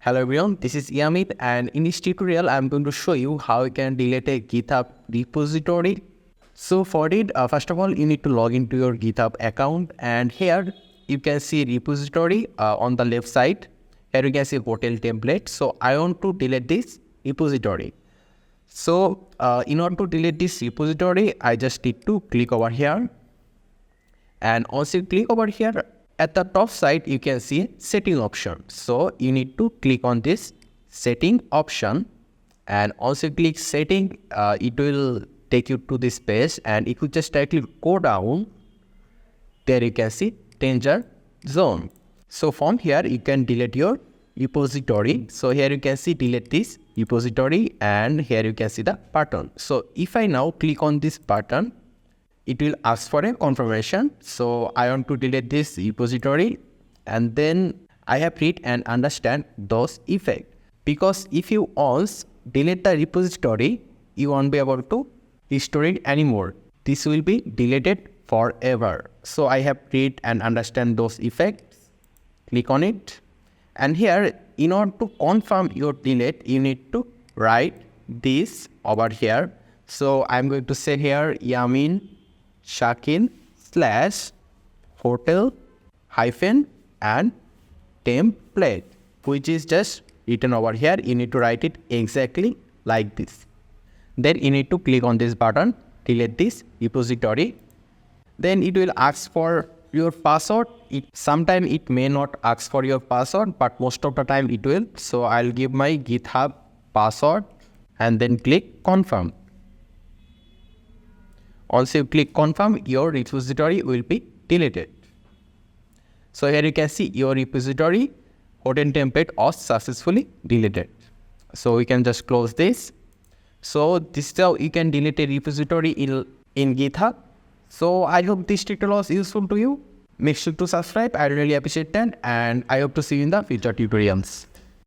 Hello everyone, this is Yamit, and in this tutorial I'm going to show you how you can delete a GitHub repository. So for it, first of all you need to log into your GitHub account, and here you can see repository on the left side. Here you can see hotel template. So I want to delete this repository. So in order to delete this repository, I just need to click over here, and once you click over here, at the top side, you can see setting option. So you need to click on this setting option, and once you click setting, it will take you to this page, and if you just directly go down, there you can see danger zone. So from here, you can delete your repository. So here you can see delete this repository, and here you can see the button. So if I now click on this button, it will ask for a confirmation. So I want to delete this repository, and then I have read and understand those effects. Because if you once delete the repository, you won't be able to restore it anymore. This will be deleted forever. So I have read and understand those effects. Click on it. And here, in order to confirm your delete, you need to write this over here. So I'm going to say here, Yamin Shakin / hotel and template, which is just written over here. You need to write it exactly like this. Then you need to click on this button, delete this repository. Then it will ask for your password. Sometimes it may not ask for your password, but most of the time it will. So I'll give my GitHub password and then click confirm. Once you click confirm, your repository will be deleted. So here you can see your repository hotel template was successfully deleted. So we can just close this. So this is how you can delete a repository in GitHub. So I hope this tutorial was useful to you. Make sure to subscribe. I really appreciate that, and I hope to see you in the future tutorials.